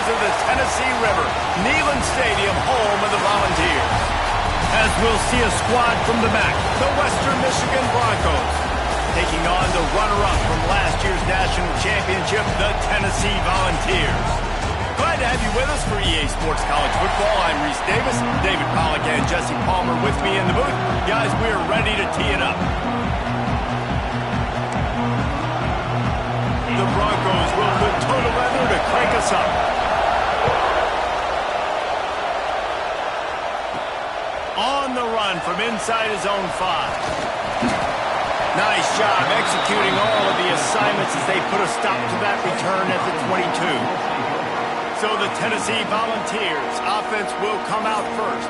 shores of the Tennessee River, Neyland Stadium, home of the Volunteers. As we'll see a squad from the back, the Western Michigan Broncos, taking on the runner-up from last year's national championship, the Tennessee Volunteers. Glad to have you with us for EA Sports College Football. I'm Reese Davis, David Pollack, and Jesse Palmer with me in the booth. Guys, we are ready to tee it up. The Broncos will put total weather to crank us up. On the run from inside his own 5. Nice job executing all of the assignments as they put a stop to that return at the 22. So the Tennessee Volunteers offense will come out first.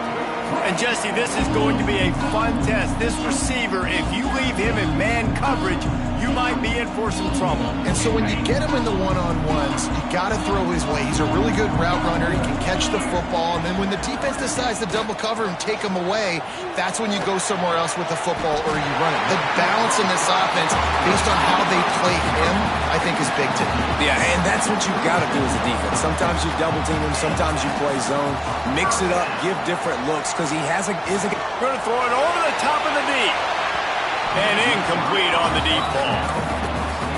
And Jesse, this is going to be a fun test. This receiver, if you leave him in man coverage, you might be in for some trouble. And so when you get him in the one-on-ones, you got to throw his way. He's a really good route runner. He can catch the football. And then when the defense decides to double cover him, take him away, that's when you go somewhere else with the football or you run it. The balance in this offense, based on how they play him, I think is big today. Yeah, and that's what you've got to do as a defense. Sometimes you double team him, sometimes you play zone. Mix it up, give different looks, because he is a... Going to throw it over the top of the deep. And incomplete on the deep ball.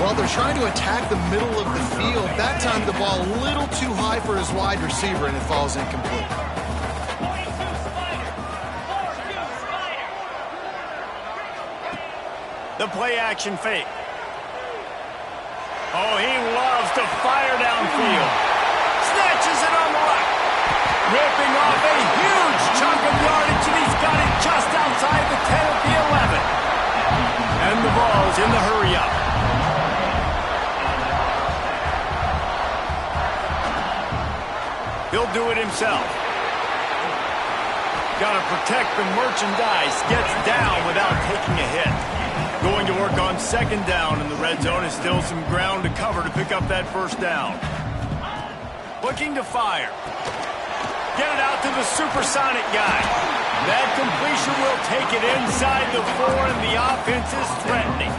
Well, they're trying to attack the middle of the field. That time the ball a little too high for his wide receiver, and it falls incomplete. The play action fake. Oh, he loves to fire downfield. Snatches it on the right. Ripping off a huge chunk of yardage, and he's got it just outside the 10 at the 11. And the Vols in the hurry-up. He'll do it himself. Got to protect the merchandise. Gets down without taking a hit. Going to work on second down in the red zone. Is still some ground to cover to pick up that first down. Looking to fire. Get it out to the supersonic guy. That completion will take it inside the 4, and the offense is threatening.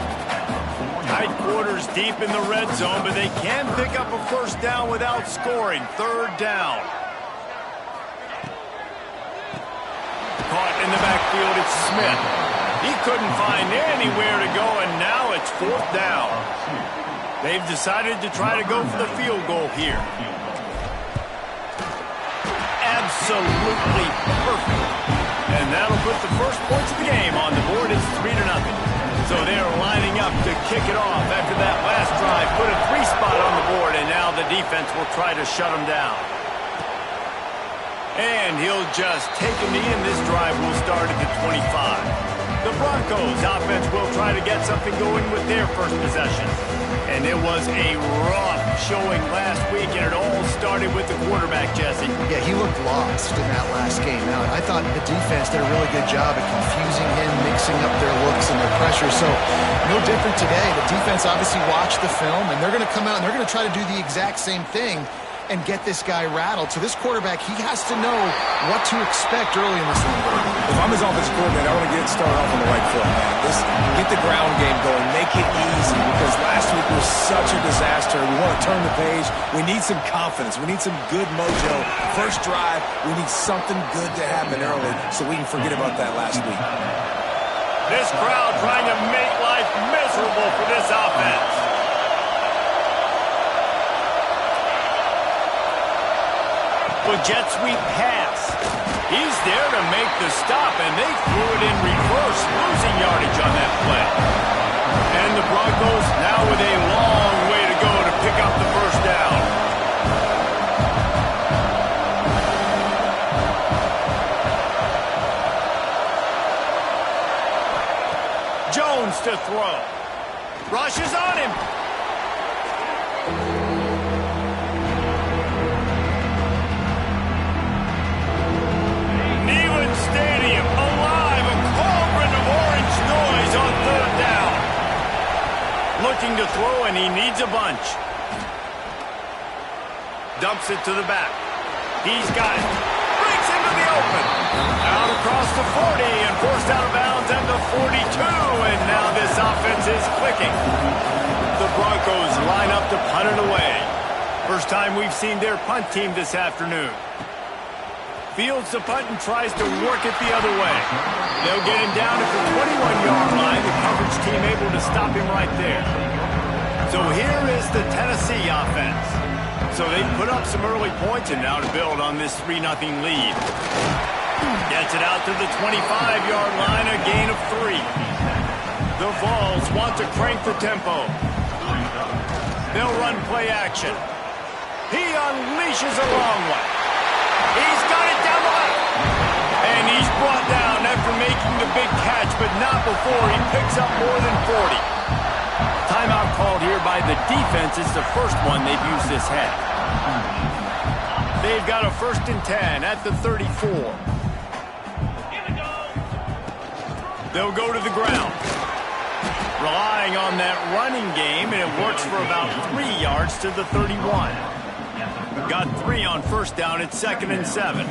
Tight quarters deep in the red zone, but they can pick up a first down without scoring. Third down. Caught in the backfield, it's Smith. He couldn't find anywhere to go, and now it's fourth down. They've decided to try to go for the field goal here. Absolutely perfect. And that'll put the first points of the game on the board. It's 3-0. So they're lining up to kick it off after that last drive. Put a 3-spot on the board, and now the defense will try to shut them down. And he'll just take a knee, and this drive will start at the 25. The Broncos offense will try to get something going with their first possession. And it was a rough showing last week, and it all started with the quarterback, Jesse. Yeah, he looked lost in that last game. Now, I thought the defense did a really good job at confusing him, mixing up their looks and their pressure. So, no different today. The defense obviously watched the film, and they're going to come out and they're going to try to do the exact same thing and get this guy rattled. So this quarterback, he has to know what to expect early in this league. If I'm his offensive coordinator, I want to get started off on the right foot, man. Get the ground game going. Make it easy, because last week was such a disaster. We want to turn the page. We need some confidence. We need some good mojo. First drive, we need something good to happen early so we can forget about that last week. This crowd trying to make life miserable for this offense. With jet sweep pass. He's there to make the stop, and they threw it in reverse, losing yardage on that play. And the Broncos now with a long way to go to pick up the first down. Jones to throw. Rushes on him. Stadium alive, a cauldron of orange noise on third down. Looking to throw, and he needs a bunch. Dumps it to the back. He's got it. Breaks into the open. Out across the 40 and forced out of bounds at the 42. And now this offense is clicking. The Broncos line up to punt it away. First time we've seen their punt team this afternoon. Fields the punt and tries to work it the other way. They'll get him down at the 21-yard line. The coverage team able to stop him right there. So here is the Tennessee offense. So they put up some early points and now to build on this 3-0 lead. Gets it out to the 25-yard line, a gain of 3. The Vols want to crank the tempo. They'll run play action. He unleashes a long one. He's got it down the left. And he's brought down after making the big catch, but not before he picks up more than 40. Timeout called here by the defense. It's the first one they've used this half. They've got a 1st and 10 at the 34. They'll go to the ground. Relying on that running game, and it works for about 3 yards to the 31. Got 3 on 1st down at 2nd and 7.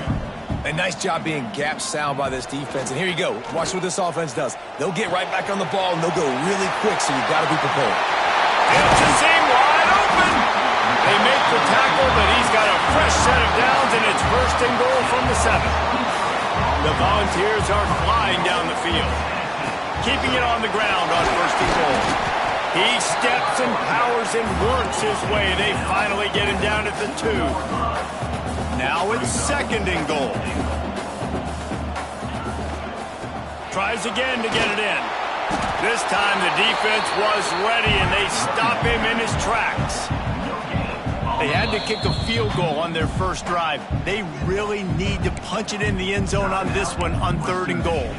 A nice job being gap sound by this defense. And here you go. Watch what this offense does. They'll get right back on the ball, and they'll go really quick, so you've got to be prepared. It's a seam wide open. They make the tackle, but he's got a fresh set of downs, and it's 1st and goal from the 7. The Volunteers are flying down the field, keeping it on the ground on 1st and goal. He steps and powers and works his way. They finally get him down at the 2. Now it's 2nd and goal. Tries again to get it in. This time the defense was ready, and they stop him in his tracks. They had to kick a field goal on their first drive. They really need to punch it in the end zone on this one on 3rd and goal.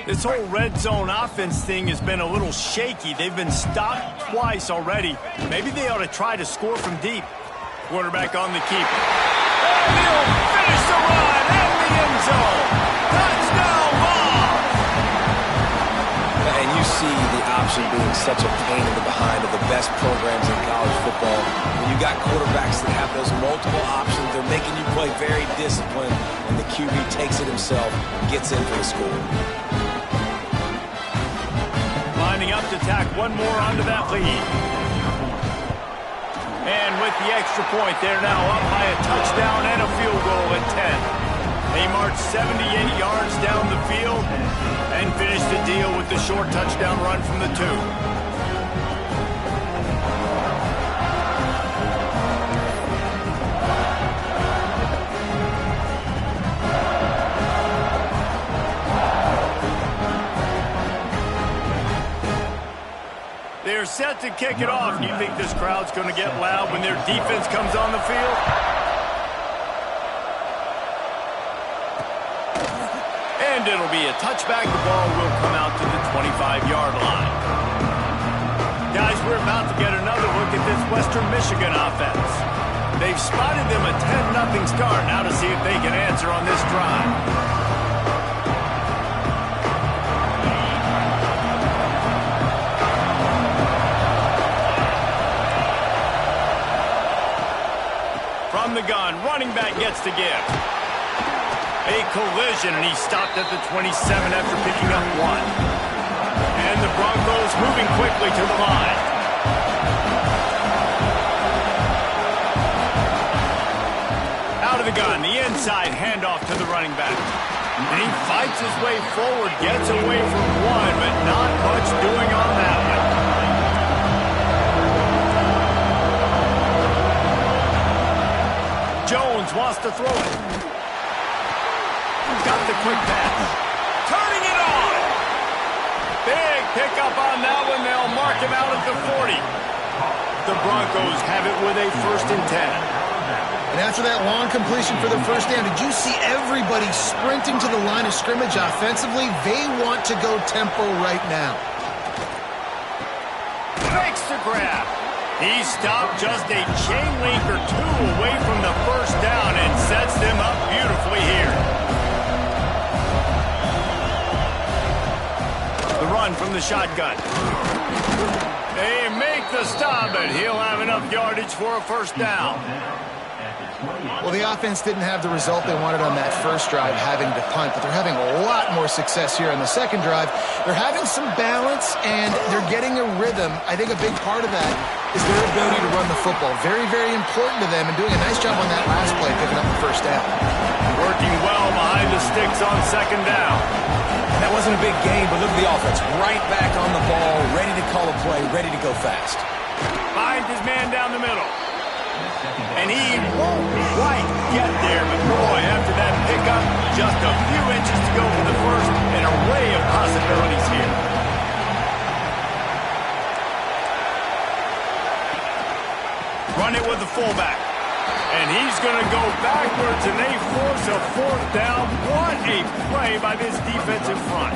This whole red zone offense thing has been a little shaky. They've been stopped twice already. Maybe they ought to try to score from deep. Quarterback on the keeper. And he'll finish the run in the end zone. Touchdown, Vols! And you see the option being such a pain in the behind of the best programs in college football. When you got quarterbacks that have those multiple options, they're making you play very disciplined, and the QB takes it himself, gets in for the score. Lining up to tack one more onto that lead. And with the extra point, they're now up by a touchdown and a field goal at 10. They march 78 yards down the field and finish the deal with the short touchdown run from the 2. They're set to kick it off. Do you think this crowd's going to get loud when their defense comes on the field? And it'll be a touchback. The ball will come out to the 25-yard line. Guys, we're about to get another look at this Western Michigan offense. They've spotted them a 10-0 start. Now to see if they can answer on this drive. From the gun, running back gets to give. A collision, and he stopped at the 27 after picking up 1. And the Broncos moving quickly to the line. Out of the gun, the inside handoff to the running back. And he fights his way forward, gets away from 1, but not much doing on that one. Jones wants to throw it. Got the quick pass. Turning it on. Big pickup on that one. They'll mark him out at the 40. The Broncos have it with a 1st and 10. And after that long completion for the 1st down, did you see everybody sprinting to the line of scrimmage offensively? They want to go tempo right now. Makes the grab. He stopped just a chain link or 2 away from the 1st down and sets them up beautifully here. The run from the shotgun. They make the stop, but he'll have enough yardage for a 1st down. Well, the offense didn't have the result they wanted on that first drive, having to punt, but they're having a lot more success here on the second drive. They're having some balance, and they're getting a rhythm. I think a big part of that is their ability to run the football. Very, very important to them, and doing a nice job on that last play, picking up the first down. Working well behind the sticks on second down. That wasn't a big gain, but look at the offense. Right back on the ball, ready to call a play, ready to go fast. Finds his man down the middle. And he won't quite get there, but boy, after that pickup, just a few inches to go for the first, and an array of possibilities here. Run it with the fullback. And he's going to go backwards, and they force a fourth down. What a play by this defensive front.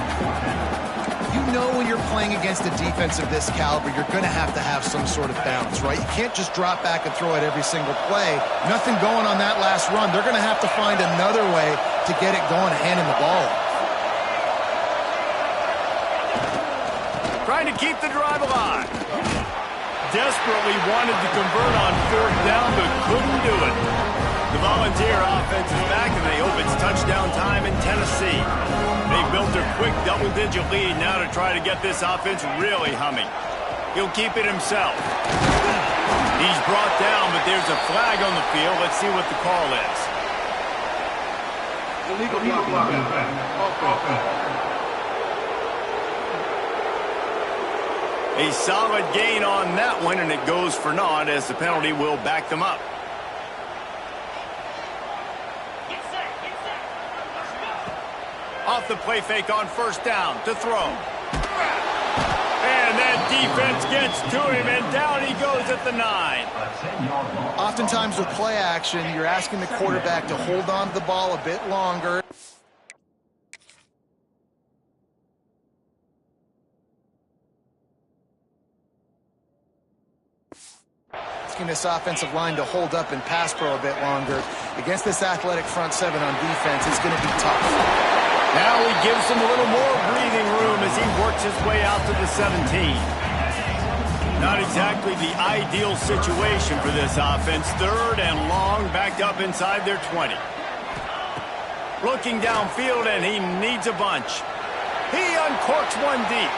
You know when you're playing against a defense of this caliber, you're going to have some sort of balance, right? You can't just drop back and throw it every single play. Nothing going on that last run. They're going to have to find another way to get it going, handing the ball off. Trying to keep the drive alive. Desperately wanted to convert on fourth down, but couldn't do it. The Volunteer offense is back, and they hope it's touchdown time in Tennessee. They built a quick double-digit lead now to try to get this offense really humming. He'll keep it himself. He's brought down, but there's a flag on the field. Let's see what the call is. Illegal block. A solid gain on that one, and it goes for naught as the penalty will back them up. Off the play fake on first down to throw. And that defense gets to him, and down he goes at the 9. Oftentimes with play action, you're asking the quarterback to hold on to the ball a bit longer. This offensive line to hold up and pass pro a bit longer against this athletic front seven on defense is going to be tough. Now he gives him a little more breathing room as he works his way out to the 17. Not exactly the ideal situation for this offense. Third and long, backed up inside their 20. Looking downfield, and he needs a bunch. He uncorks one deep.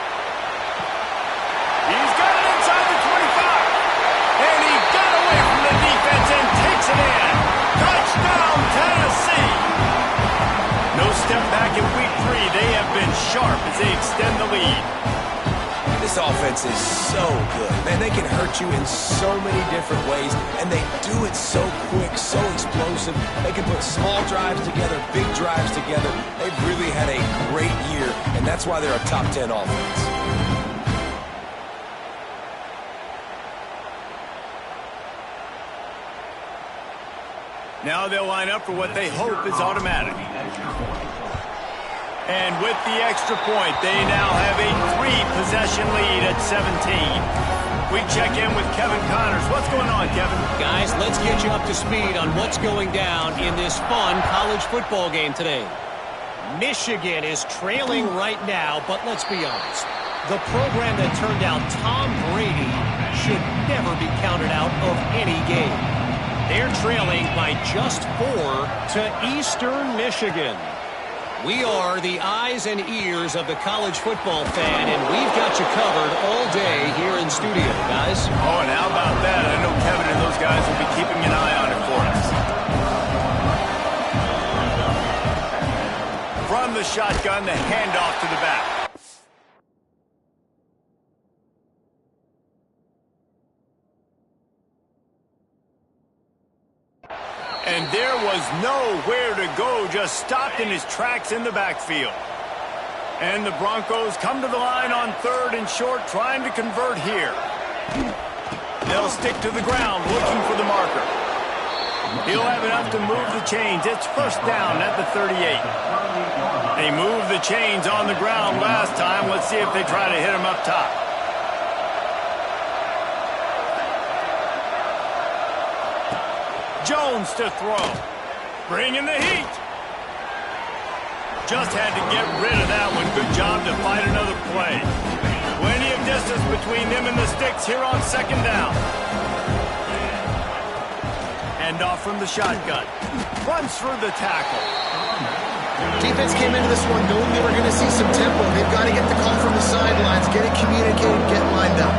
He's got it inside the 25. And he got away from the defense and takes it in. Touchdown, Tennessee. No step back in week 3. They have been sharp as they extend the lead. This offense is so good. Man, they can hurt you in so many different ways, and they do it so quick, so explosive. They can put small drives together, big drives together. They've really had a great year, and that's why they're a top 10 offense. Now they'll line up for what they hope is automatic. And with the extra point, they now have a 3-possession lead at 17. We check in with Kevin Connors. What's going on, Kevin? Guys, let's get you up to speed on what's going down in this fun college football game today. Michigan is trailing right now, but let's be honest. The program that turned out Tom Brady should never be counted out of any game. They're trailing by just 4 to Eastern Michigan. We are the eyes and ears of the college football fan, and we've got you covered all day here in studio, guys. Oh, and how about that? I know Kevin and those guys will be keeping an eye on it for us. From the shotgun, the handoff to the back. And there was nowhere to go, just stopped in his tracks in the backfield. And the Broncos come to the line on 3rd and short, trying to convert here. They'll stick to the ground, looking for the marker. He'll have enough to move the chains. It's first down at the 38. They moved the chains on the ground last time. Let's see if they try to hit him up top. Jones to throw. Bringing the heat. Just had to get rid of that one. Good job to find another play. Plenty of distance between them and the sticks here on 2nd down. And Handoff from the shotgun. Runs through the tackle. Defense came into this one knowing they were going to see some tempo. They've got to get the call from the sidelines, get it communicated, get lined up.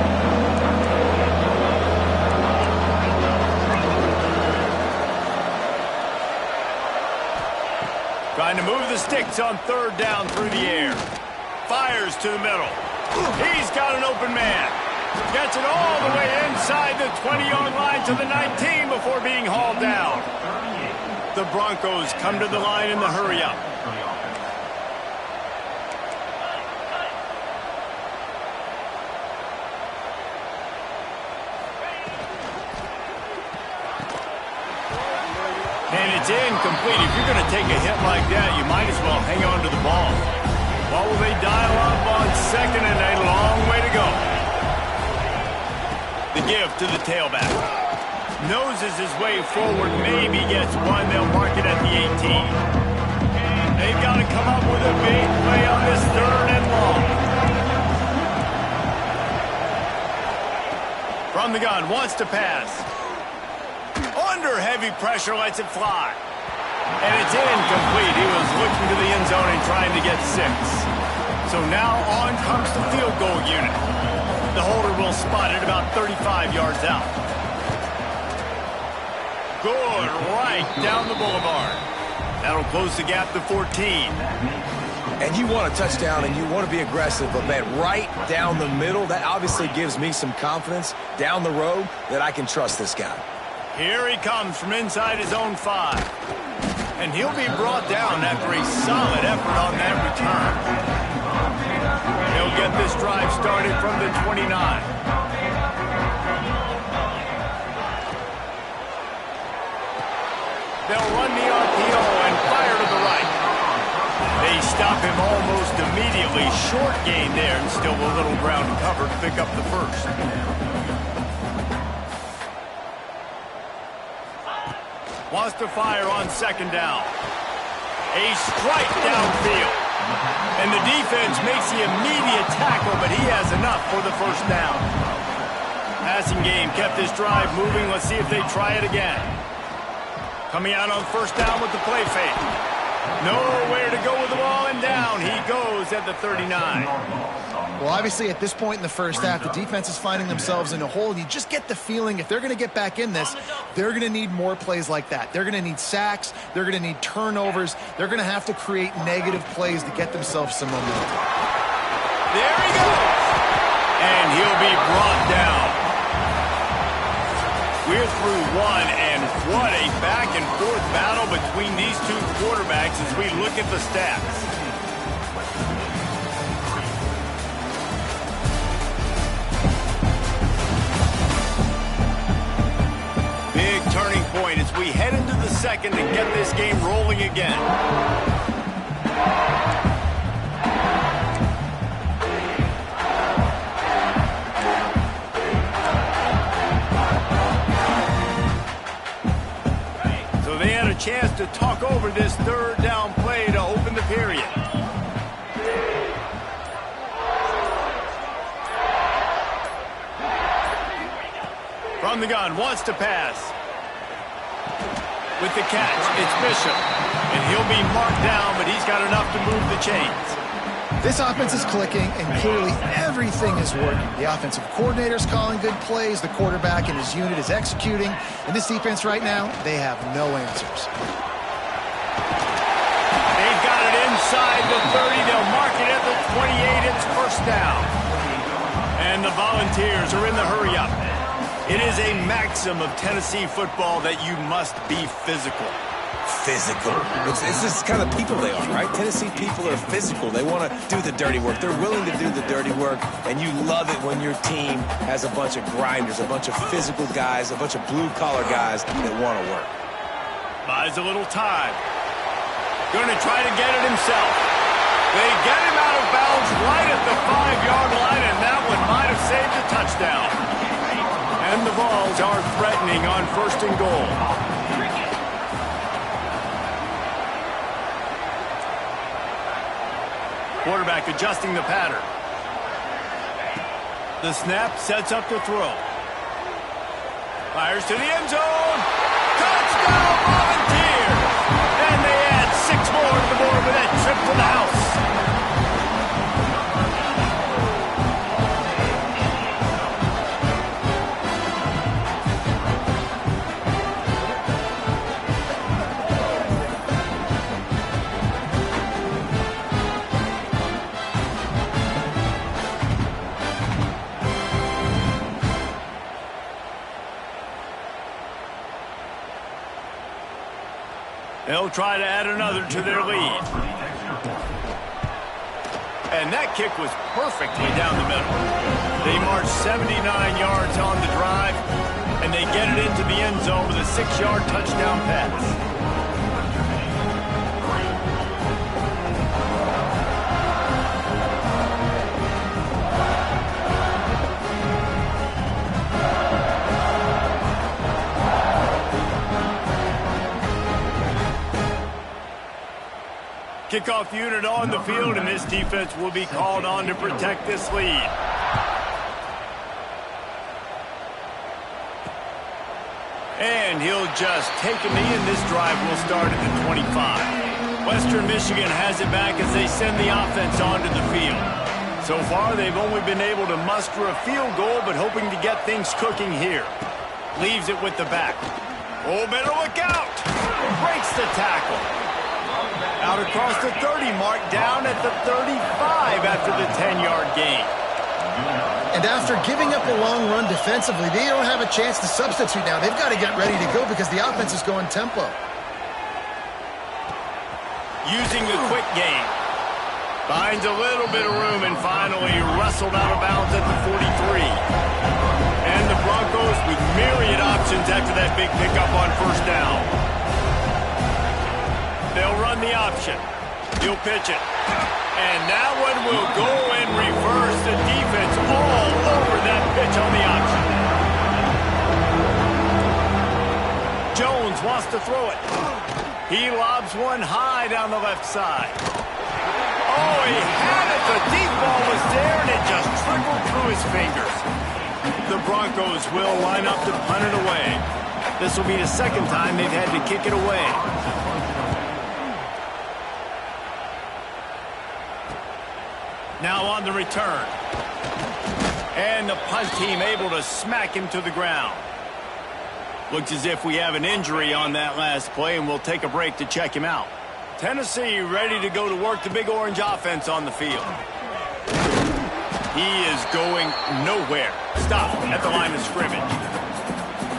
Trying to move the sticks on third down through the air. Fires to the middle. He's got an open man. Gets it all the way inside the 20-yard line to the 19 before being hauled down. The Broncos come to the line in the hurry-up. And it's incomplete. If you're going to take a hit like that, you might as well hang on to the ball. What will they dial up on second and a long way to go? The give to the tailback. Noses his way forward, maybe gets one. They'll mark it at the 18. They've got to come up with a big play on this third and long. From the gun, wants to pass. Under heavy pressure, lets it fly. And it's incomplete. He was looking to the end zone and trying to get 6. So now on comes the field goal unit. The holder will spot it about 35 yards out. Good, right down the boulevard. That'll close the gap to 14. And you want a touchdown and you want to be aggressive, but man, right down the middle, that obviously gives me some confidence down the road that I can trust this guy. Here he comes from inside his own 5. And he'll be brought down after a solid effort on that return. He'll get this drive started from the 29. They'll run the RPO and fire to the right. They stop him almost immediately. Short gain there and still a little ground to cover to pick up the first. Wants to fire on second down. A strike downfield. And the defense makes the immediate tackle, but he has enough for the first down. Passing game kept this drive moving. Let's see if they try it again. Coming out on first down with the play fake. Nowhere to go with the ball, and down he goes at the 39. Well, obviously, at this point in the first half, the defense is finding themselves in a hole. You just get the feeling if they're going to get back in this, they're going to need more plays like that. They're going to need sacks. They're going to need turnovers. They're going to have to create negative plays to get themselves some momentum. There he goes. And he'll be brought down. We're through one, and what a back-and-forth battle between these two quarterbacks as we look at the stats. Big turning point as we head into the second and get this game rolling again. Chance to talk over this third down play to open the period. From the gun, wants to pass. With the catch, it's Bishop. And he'll be marked down, but he's got enough to move the chains. This offense is clicking, and clearly everything is working. The offensive coordinator's calling good plays. The quarterback and his unit is executing. And this defense right now, they have no answers. They've got it inside the 30. They'll mark it at the 28. It's first down. And the Volunteers are in the hurry-up. It is a maxim of Tennessee football that you must be physical. Physical. It's just kind of people they are, right? Tennessee people are physical. They want to do the dirty work. They're willing to do the dirty work, and you love it when your team has a bunch of grinders, a bunch of physical guys, a bunch of blue-collar guys that want to work. Buys a little time. Going to try to get it himself. They get him out of bounds right at the 5-yard line, and that one might have saved a touchdown. And the Vols are threatening on first and goal. Quarterback adjusting the pattern. The snap sets up to throw. Fires to the end zone. Touchdown! Volunteers! And they add 6 more to the board with that trip to the house. They'll try to add another to their lead. And that kick was perfectly down the middle. They march 79 yards on the drive, and they get it into the end zone with a 6-yard touchdown pass. Kickoff unit on the field, and this defense will be called on to protect this lead. And he'll just take a knee, and this drive will start at the 25. Western Michigan has it back as they send the offense onto the field. So far, they've only been able to muster a field goal, but hoping to get things cooking here. Leaves it with the back. Oh, better look out! Breaks the tackle. Out across the 30 mark, down at the 35 after the 10-yard gain. And after giving up a long run defensively, they don't have a chance to substitute now. They've got to get ready to go because the offense is going tempo. Using the quick game. Finds a little bit of room and finally wrestled out of bounds at the 43. And the Broncos with myriad options after that big pickup on first down. They'll run the option. He'll pitch it. And that one will go in reverse. The defense all over that pitch on the option. Jones wants to throw it. He lobs one high down the left side. Oh, he had it. The deep ball was there, and it just trickled through his fingers. The Broncos will line up to punt it away. This will be the second time they've had to kick it away. Now on the return. And the punt team able to smack him to the ground. Looks as if we have an injury on that last play, and we'll take a break to check him out. Tennessee ready to go to work the Big Orange offense on the field. He is going nowhere. Stop at the line of scrimmage.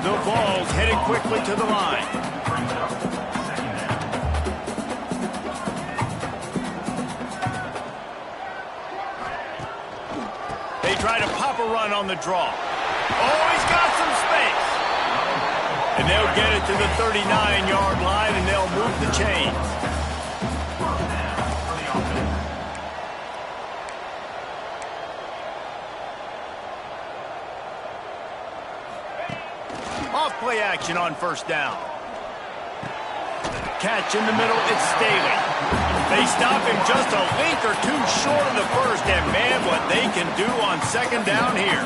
The Vols headed quickly to the line. They try to pop a run on the draw. Oh, he's got some space. And they'll get it to the 39-yard line, and they'll move the chains. Off play action on first down. Catch in the middle, it's Staley. They stop him just a link or two short of the first, and man, what they can do on second down here.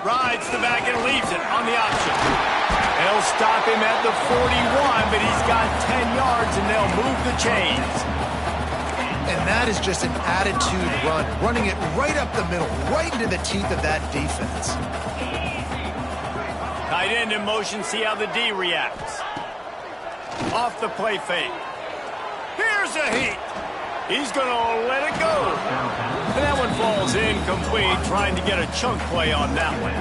Rides the back and leaves it on the option. They'll stop him at the 41, but he's got 10 yards, and they'll move the chains. And that is just an attitude run, running it right up the middle, right into the teeth of that defense. Tight end in motion, see how the D reacts. Off the play fake. Here's a heat. He's going to let it go. And that one falls incomplete, trying to get a chunk play on that one.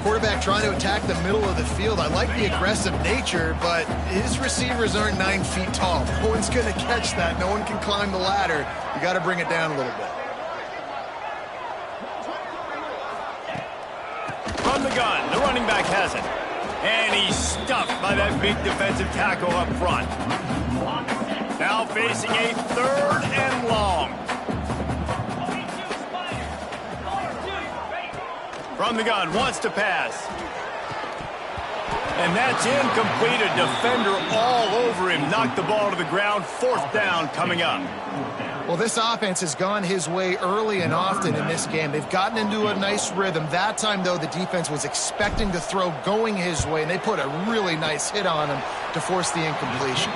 Quarterback trying to attack the middle of the field. I like the aggressive nature, but his receivers aren't 9 feet tall. No one's going to catch that. No one can climb the ladder. You got to bring it down a little bit. From the gun, the running back has it. And he's stuffed by that big defensive tackle up front. Now facing a 3rd and long. From the gun, wants to pass. And that's incomplete. A defender all over him. Knocked the ball to the ground. 4th down coming up. Well, Well, this offense has gone his way early and often in this game. They've gotten into a nice rhythm. That time, though, the defense was expecting the throw going his way, and they put a really nice hit on him to force the incompletion.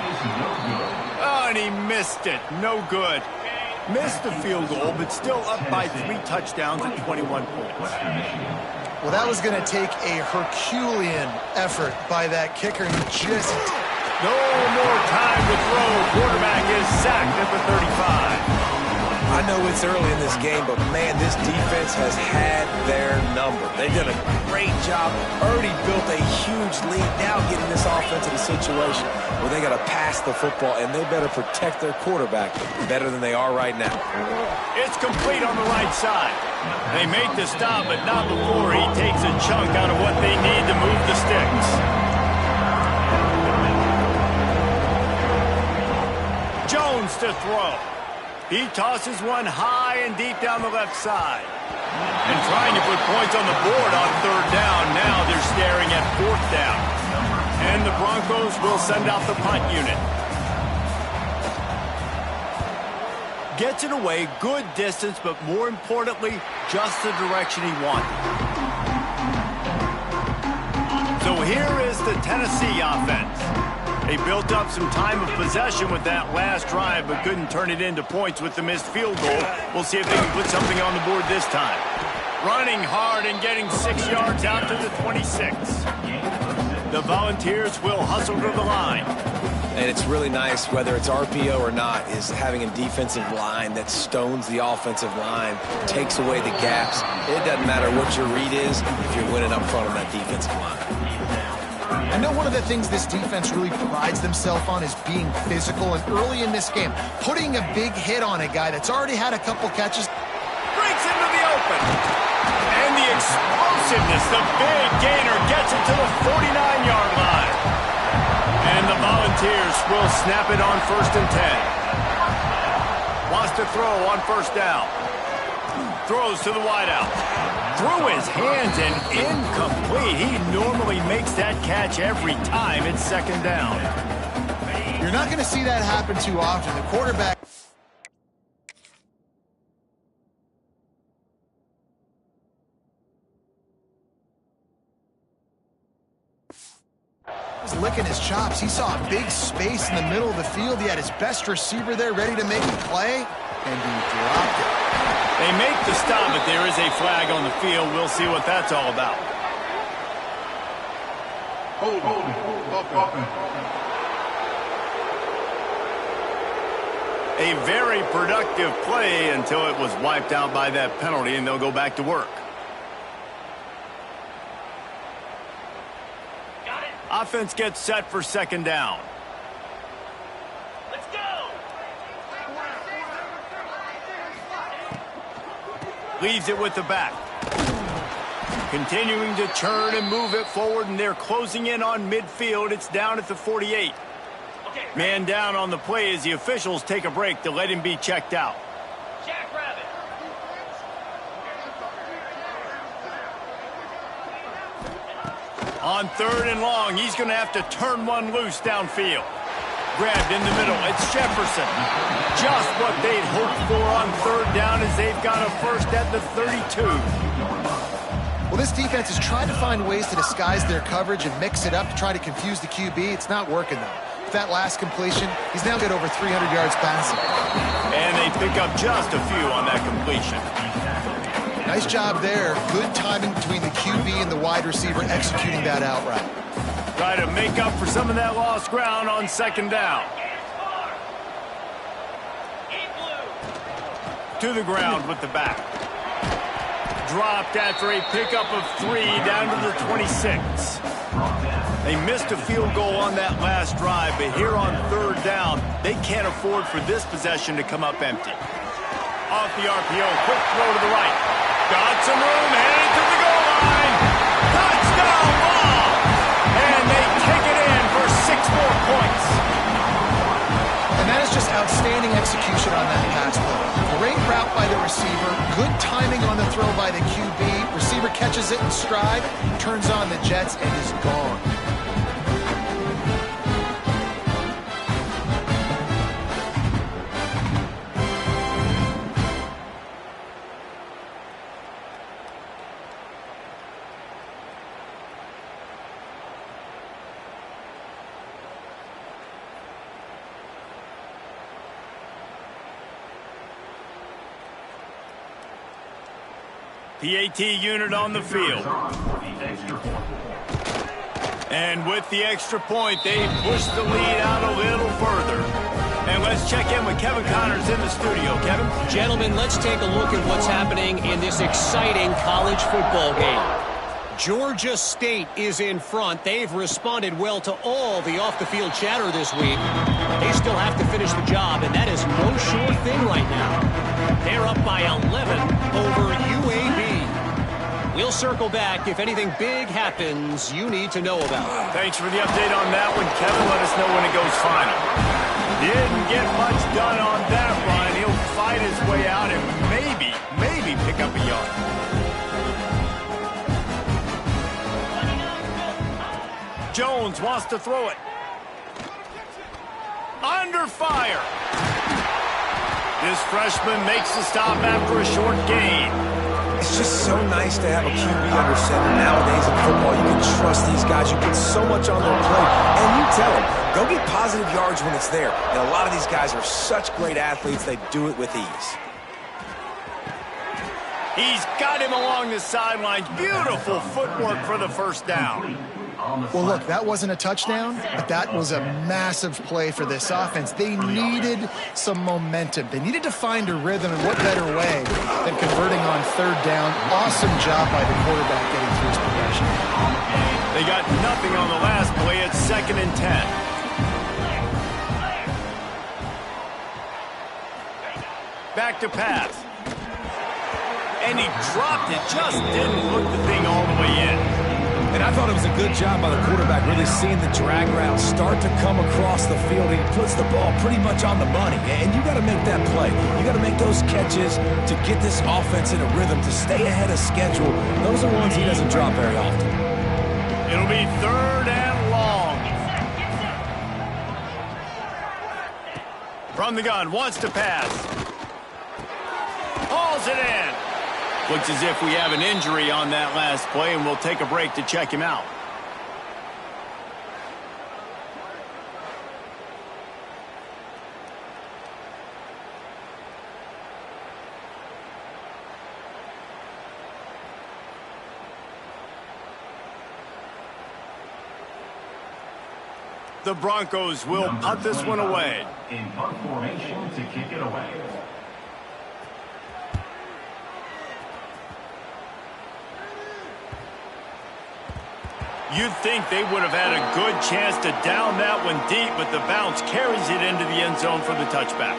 Oh, and he missed it. No good. Missed the field goal, but still up by 3 touchdowns at 21 points. Well, that was going to take a Herculean effort by that kicker. He just... No more time to throw. Quarterback is sacked at the 35. I know it's early in this game, but, man, this defense has had their number. They've done a great job. Already built a huge lead. Now getting this offense in a situation where they got to pass the football, and they better protect their quarterback better than they are right now. It's complete on the right side. They make the stop, but not before he takes a chunk out of what they need to move the sticks. Jones to throw. He tosses one high and deep down the left side. And trying to put points on the board on 3rd down. Now they're staring at 4th down. And the Broncos will send out the punt unit. Gets it away, good distance, but more importantly, just the direction he wanted. So here is the Tennessee offense. They built up some time of possession with that last drive, but couldn't turn it into points with the missed field goal. We'll see if they can put something on the board this time. Running hard and getting 6 yards out to the 26. The Volunteers will hustle to the line. And it's really nice, whether it's RPO or not, is having a defensive line that stones the offensive line, takes away the gaps. It doesn't matter what your read is if you're winning up front on that defensive line. I know one of the things this defense really prides themselves on is being physical, and early in this game, putting a big hit on a guy that's already had a couple catches. Breaks into the open. And the explosiveness, the big gainer gets it to the 49-yard line. And the Volunteers will snap it on 1st and 10. Wants to throw on 1st down. Throws to the wideout. Through his hands and incomplete. He normally makes that catch every time. It's 2nd down. You're not going to see that happen too often. The quarterback was licking his chops. He saw a big space in the middle of the field. He had his best receiver there ready to make a play, and he dropped it. They make the stop, but there is a flag on the field. We'll see what that's all about. A very productive play until it was wiped out by that penalty, and they'll go back to work. Offense gets set for 2nd down. Leaves it with the back. Continuing to turn and move it forward, and they're closing in on midfield. It's down at the 48. Man down on the play as the officials take a break to let him be checked out. On 3rd and long, he's going to have to turn one loose downfield. Grabbed in the middle. It's Jefferson. Just what they'd hoped for on 3rd down as they've got a first at the 32. Well, this defense has tried to find ways to disguise their coverage and mix it up to try to confuse the QB. It's not working, though. With that last completion, he's now got over 300 yards passing. And they pick up just a few on that completion. Nice job there. Good timing between the QB and the wide receiver executing that outright. Try to make up for some of that lost ground on 2nd down. To the ground with the back. Dropped after a pickup of 3 down to the 26. They missed a field goal on that last drive, but here on 3rd down, they can't afford for this possession to come up empty. Off the RPO, quick throw to the right. Got some room, headed to the goal line. Touchdown ball! And they take it in for 6 more points. And that is just outstanding execution on that pass play. Great route by the receiver, good timing on the throw by the QB. Receiver catches it in stride, turns on the jets, and is gone. PAT unit on the field. And with the extra point, they push the lead out a little further. And let's check in with Kevin Connors in the studio. Kevin? Gentlemen, let's take a look at what's happening in this exciting college football game. Georgia State is in front. They've responded well to all the off-the-field chatter this week. They still have to finish the job, and that is no sure thing right now. They're up by 11 over UAB. We'll circle back if anything big happens you need to know about. Thanks for the update on that one, Kevin. Let us know when it goes final. Didn't get much done on that run. He'll fight his way out and maybe pick up a yard. Jones wants to throw it. Under fire. This freshman makes the stop after a short gain. It's just so nice to have a QB under center nowadays in football. You can trust these guys. You put so much on their plate. And you tell them, go get positive yards when it's there. And a lot of these guys are such great athletes, they do it with ease. He's got him along the sidelines. Beautiful footwork for the first down. Well, look, that wasn't a touchdown, but that was a massive play for this offense. They needed some momentum. They needed to find a rhythm, and what better way than converting on third down. Awesome job by the quarterback getting through his progression. They got nothing on the last play. It's 2nd and 10. Back to pass. And he dropped it. Just didn't hook the thing all the way in. And I thought it was a good job by the quarterback, really seeing the drag route start to come across the field. He puts the ball pretty much on the money. And you got to make that play. You got to make those catches to get this offense in a rhythm, to stay ahead of schedule. Those are ones he doesn't drop very often. It'll be 3rd and long. From the gun, wants to pass. Hauls it in. Looks as if we have an injury on that last play, and we'll take a break to check him out. The Broncos will punt this one away. In punt formation to kick it away. You'd think they would have had a good chance to down that one deep, but the bounce carries it into the end zone for the touchback.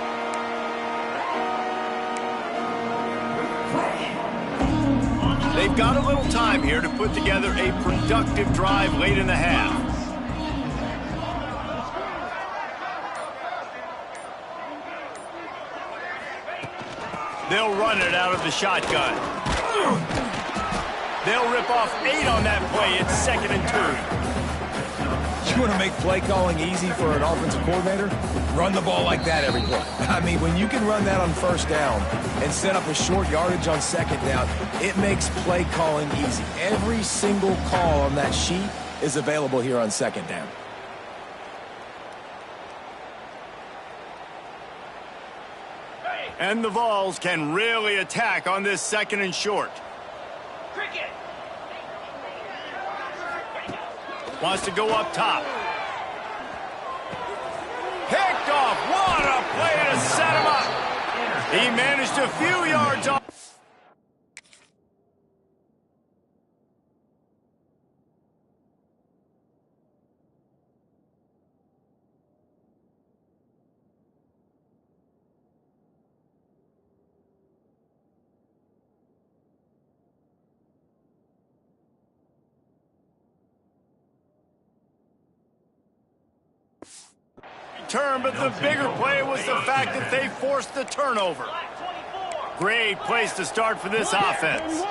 They've got a little time here to put together a productive drive late in the half. They'll run it out of the shotgun. They'll rip off 8 on that play. It's 2nd and 2. You want to make play calling easy for an offensive coordinator? Run the ball like that every play. I mean, when you can run that on 1st down and set up a short yardage on 2nd down, it makes play calling easy. Every single call on that sheet is available here on 2nd down. And the Vols can really attack on this 2nd and short. Wants to go up top. Picked off. What a play to set him up. He managed a few yards off. Turn, but the bigger play was the fact that they forced the turnover. Great place to start for this offense.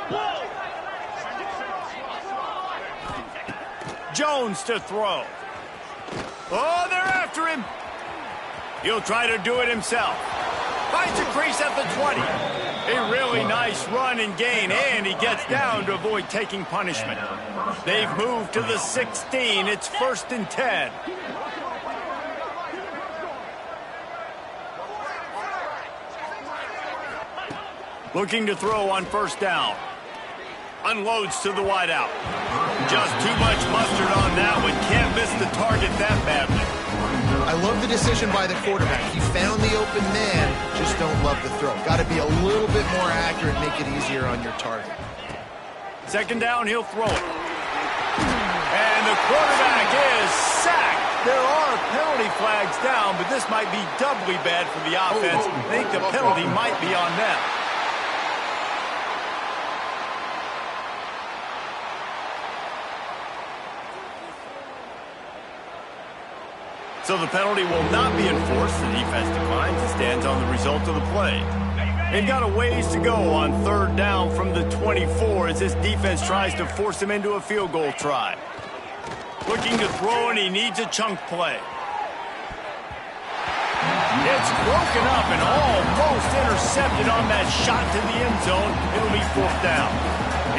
Jones to throw. Oh, they're after him. He'll try to do it himself. Finds a crease at the 20. A really nice run and gain, and he gets down to avoid taking punishment. They've moved to the 16. It's 1st and 10. Looking to throw on 1st down. Unloads to the wideout. Just too much mustard on that one. Can't miss the target that badly. I love the decision by the quarterback. He found the open man, just don't love the throw. Got to be a little bit more accurate, make it easier on your target. Second down, he'll throw it. And the quarterback is sacked. There are penalty flags down, but this might be doubly bad for the offense. I think the penalty might be on them. So the penalty will not be enforced. The defense declines and stands on the result of the play. They've got a ways to go on third down from the 24 as this defense tries to force him into a field goal try. Looking to throw, and he needs a chunk play. It's broken up and almost intercepted on that shot to the end zone. It'll be fourth down.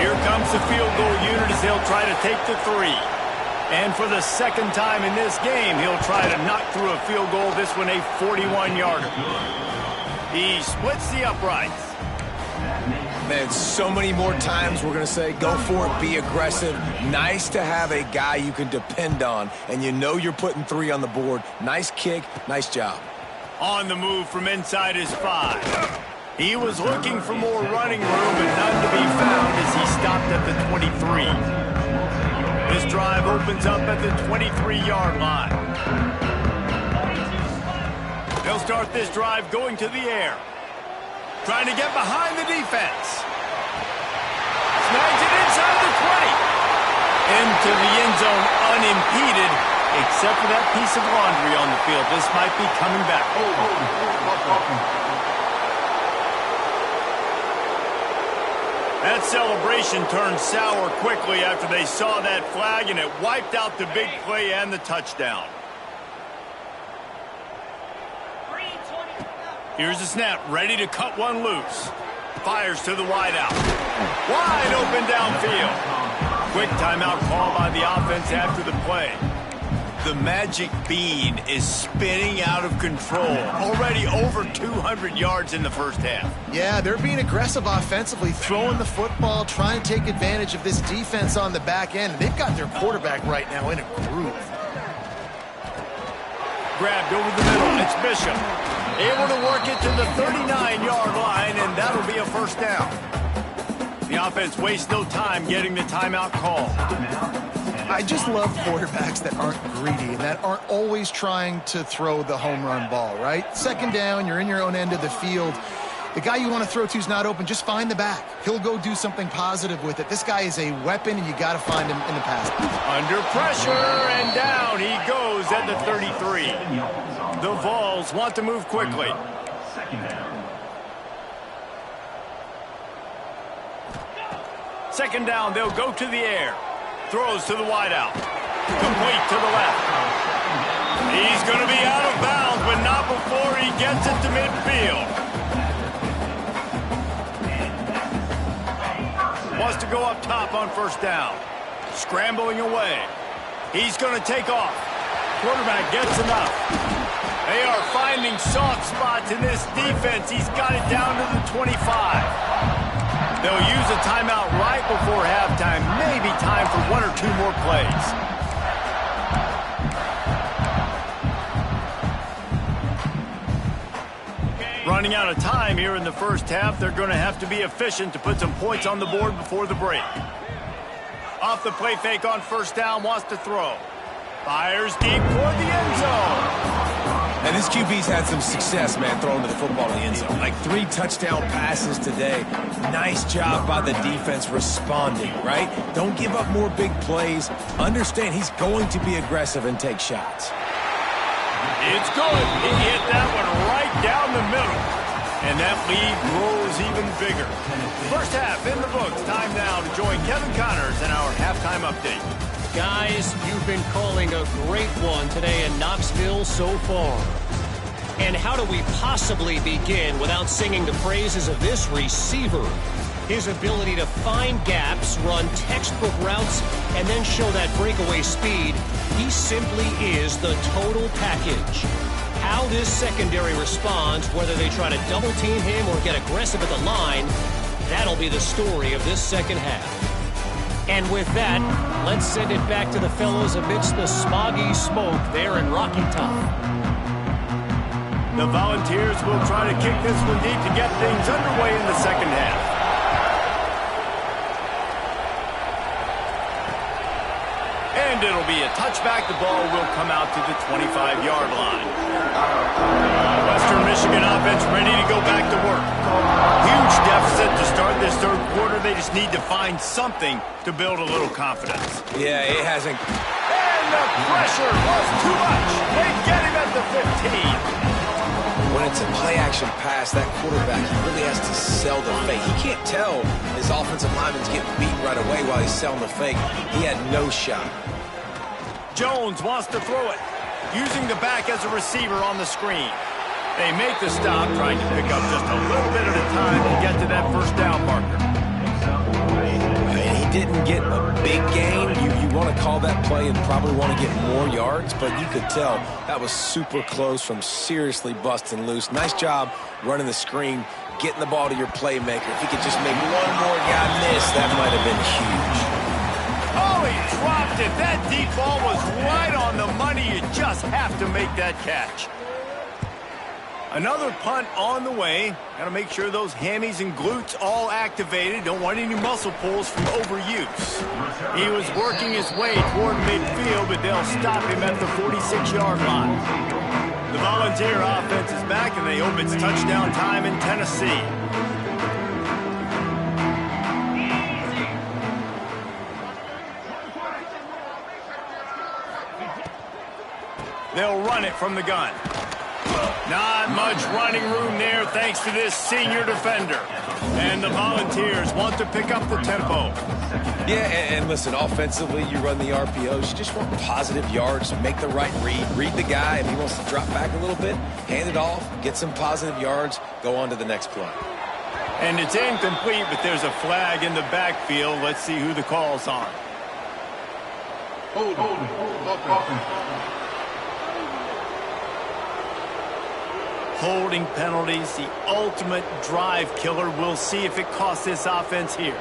Here comes the field goal unit as they'll try to take the 3. And for the second time in this game, he'll try to knock through a field goal, this one a 41-yarder. He splits the uprights. Man, so many more times we're going to say, go for it, be aggressive. Nice to have a guy you can depend on, and you know you're putting 3 on the board. Nice kick, nice job. On the move from inside his 5. He was looking for more running room, but none to be found as he stopped at the 23. This drive opens up at the 23-yard line. They'll start this drive going to the air. Trying to get behind the defense. Snags it inside the 20. Into the end zone unimpeded, except for that piece of laundry on the field. This might be coming back. That celebration turned sour quickly after they saw that flag, and it wiped out the big play and the touchdown. Here's the snap, ready to cut one loose. Fires to the wideout. Wide open downfield. Quick timeout call by the offense after the play. The magic bean is spinning out of control. Already over 200 yards in the first half. Yeah, they're being aggressive offensively, throwing the football, trying to take advantage of this defense on the back end. They've got their quarterback right now in a groove. Grabbed over the middle. It's Bishop. Able to work it to the 39-yard line, and that'll be a first down. The offense wastes no time getting the timeout call. I just love quarterbacks that aren't greedy and that aren't always trying to throw the home run ball, right? Second down, you're in your own end of the field. The guy you want to throw to is not open. Just find the back. He'll go do something positive with it. This guy is a weapon, and you got to find him in the pass. Under pressure, and down he goes at the 33. The Vols want to move quickly. Second down, they'll go to the air. Throws to the wideout. Complete to the left. He's going to be out of bounds, but not before he gets it to midfield. Wants to go up top on first down. Scrambling away. He's going to take off. Quarterback gets enough. They are finding soft spots in this defense. He's got it down to the 25. They'll use a timeout right before halftime. Maybe time for 1 or 2 more plays. Running out of time here in the first half. They're going to have to be efficient to put some points on the board before the break. Off the play fake on first down, wants to throw. Fires deep toward the end zone. And this QB's had some success, man, throwing the football in the end zone. Like 3 touchdown passes today. Nice job by the defense responding, right? Don't give up more big plays. Understand he's going to be aggressive and take shots. It's good. He hit that one right down the middle. And that lead grows even bigger. First half in the books. Time now to join Kevin Connors in our halftime update. Guys, you've been calling a great one today in Knoxville so far. And how do we possibly begin without singing the praises of this receiver? His ability to find gaps, run textbook routes, and then show that breakaway speed. He simply is the total package. How this secondary responds, whether they try to double team him or get aggressive at the line, that'll be the story of this second half. And with that, let's send it back to the fellows amidst the smoggy smoke there in Rocky Top. The Volunteers will try to kick this one deep to get things underway in the second half. And it'll be a touchback. The ball will come out to the 25-yard line. Western Michigan offense ready to go back to work. Huge deficit to start this third quarter. They just need to find something to build a little confidence. Yeah, it hasn't. And the pressure was too much. They get him at the 15. When it's a play-action pass, that quarterback, he really has to sell the fake. He can't tell his offensive lineman's getting beat right away while he's selling the fake. He had no shot. Jones wants to throw it, using the back as a receiver on the screen. They make the stop, trying to pick up just a little bit at a time to get to that first down marker. He didn't get a big gain. You want to call that play and probably want to get more yards, but you could tell that was super close from seriously busting loose. Nice job running the screen, getting the ball to your playmaker. If he could just make one more guy miss, that might have been huge. Oh, he dropped it. That deep ball was right on the money. You just have to make that catch. Another punt on the way. Got to make sure those hammies and glutes all activated. Don't want any muscle pulls from overuse. He was working his way toward midfield, but they'll stop him at the 46-yard line. The Volunteer offense is back, and they hope it's touchdown time in Tennessee. They'll run it from the gun. Not much running room there thanks to this senior defender. And the Volunteers want to pick up the tempo. Yeah, and listen, offensively, you run the RPOs. You just want positive yards, make the right read the guy. If he wants to drop back a little bit, hand it off, get some positive yards, go on to the next play. And it's incomplete, but there's a flag in the backfield. Let's see who the call's on. Holding penalties, the ultimate drive killer. We'll see if it costs this offense here.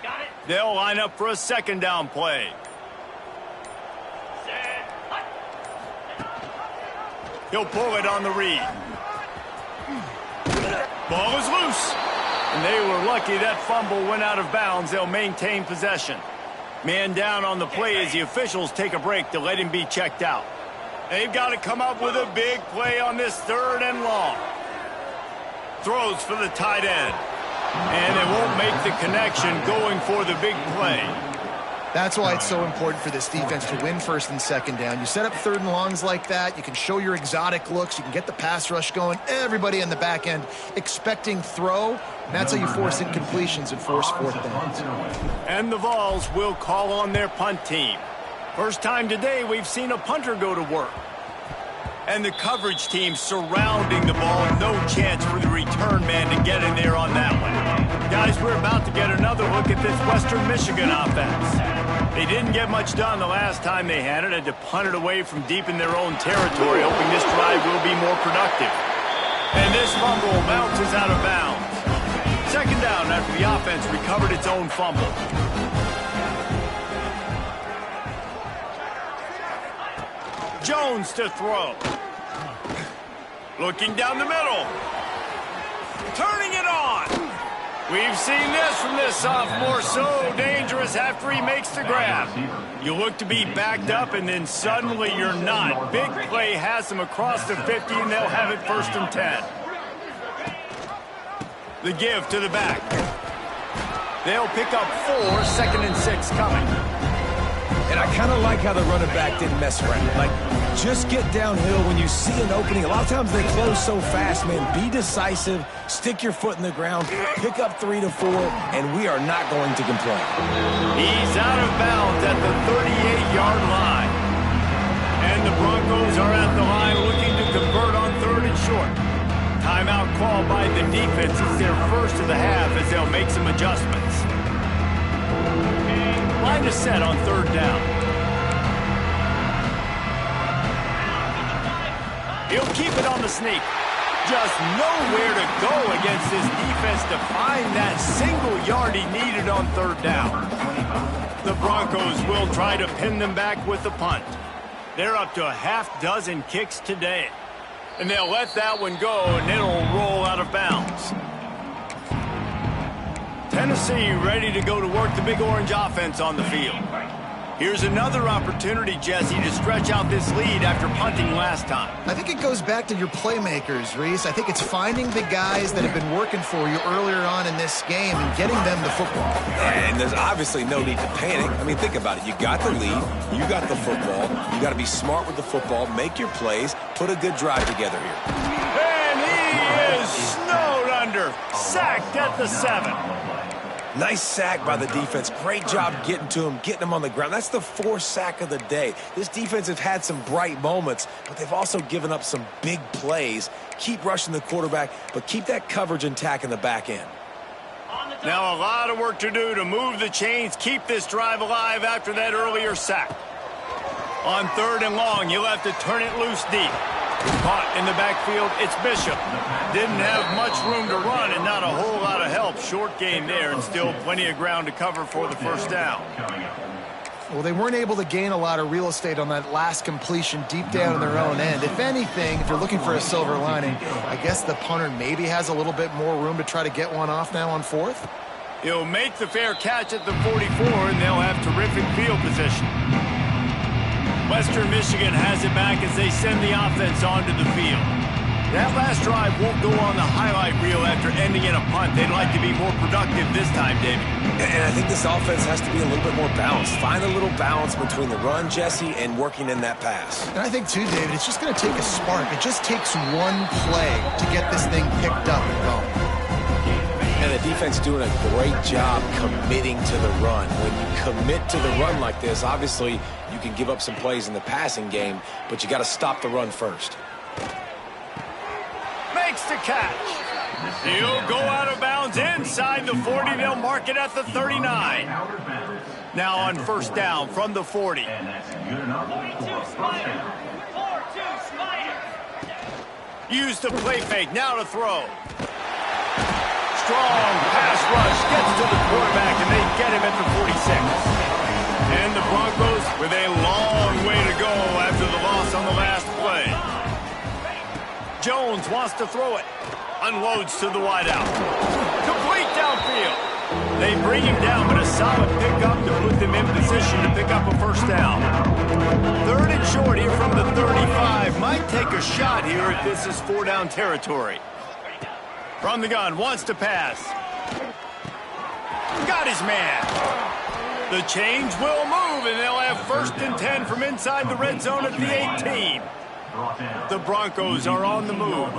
Got it. They'll line up for a second down play. He'll pull it on the read. Ball is loose. And they were lucky that fumble went out of bounds. They'll maintain possession. Man down on the play as the officials take a break to let him be checked out. They've got to come up with a big play on this third and long. Throws for the tight end. And they won't make the connection going for the big play. That's why it's so important for this defense to win first and second down. You set up third and longs like that, you can show your exotic looks, you can get the pass rush going, everybody in the back end expecting throw, and that's how you force incompletions and force fourth down. And the Vols will call on their punt team. First time today we've seen a punter go to work. And the coverage team surrounding the ball, no chance for the return man to get in there on that one. Guys, we're about to get another look at this Western Michigan offense. They didn't get much done the last time they had it, had to punt it away from deep in their own territory, hoping this drive will be more productive. And this fumble bounces out of bounds. Second down after the offense recovered its own fumble. Jones to throw. Looking down the middle. Turning it on. We've seen this from this sophomore, so dangerous after he makes the grab. You look to be backed up, and then suddenly you're not. Big play has them across the 50, and they'll have it 1st and 10. The give to the back. They'll pick up 4, 2nd and 6 coming. And I kind of like how the running back didn't mess around. Like, just get downhill when you see an opening. A lot of times they close so fast, man. Be decisive, stick your foot in the ground, pick up 3 to 4, and we are not going to complain. He's out of bounds at the 38-yard line. And the Broncos are at the line looking to convert on 3rd and short. Timeout call by the defense. It's their first of the half as they'll make some adjustments. Line is set on 3rd down. He'll keep it on the sneak. Just nowhere to go against this defense to find that single yard he needed on third down. The Broncos will try to pin them back with the punt. They're up to a half dozen kicks today. And they'll let that one go, and it'll roll out of bounds. Tennessee ready to go to work the Big Orange offense on the field. Here's another opportunity, Jesse, to stretch out this lead after punting last time. I think it goes back to your playmakers, Reese. I think it's finding the guys that have been working for you earlier on in this game and getting them the football. And there's obviously no need to panic. I mean, think about it. You got the lead. You got the football. You got to be smart with the football, make your plays, put a good drive together here. And he is snowed under. Sacked at the 7. Nice sack by the defense. Great job getting to him, getting him on the ground. That's the 4th sack of the day. This defense has had some bright moments, but they've also given up some big plays. Keep rushing the quarterback, but keep that coverage intact in the back end. Now a lot of work to do to move the chains, keep this drive alive after that earlier sack. On 3rd and long, you'll have to turn it loose deep. Caught in the backfield, it's Bishop. Didn't have much room to run and not a whole lot of help. Short gain there and still plenty of ground to cover for the first down. Well, they weren't able to gain a lot of real estate on that last completion deep down in their own end. If anything, if you're looking for a silver lining, I guess the punter maybe has a little bit more room to try to get one off now on 4th. He'll make the fair catch at the 44, and they'll have terrific field position. Western Michigan has it back as they send the offense onto the field. That last drive won't go on the highlight reel after ending in a punt. They'd like to be more productive this time, David. And I think this offense has to be a little bit more balanced. Find a little balance between the run, Jesse, and working in that pass. And I think, too, David, it's just going to take a spark. It just takes one play to get this thing picked up and going. And the defense doing a great job committing to the run. When you commit to the run like this, obviously you can give up some plays in the passing game, but you got to stop the run first. Makes the catch. He'll go out of bounds inside the 40. They'll mark it at the 39. Now on first down from the 40. Use the play fake. Now to throw. Strong pass rush gets to the quarterback, and they get him at the 46. And the Broncos with a long way to go after the loss on the last play. Jones wants to throw it. Unloads to the wideout. Complete downfield. They bring him down, but a solid pickup to put them in position to pick up a first down. 3rd and short here from the 35. Might take a shot here if this is 4-down territory. From the gun, wants to pass. Got his man. The change will move, and they'll have 1st and 10 from inside the red zone at the 18. The Broncos are on the move.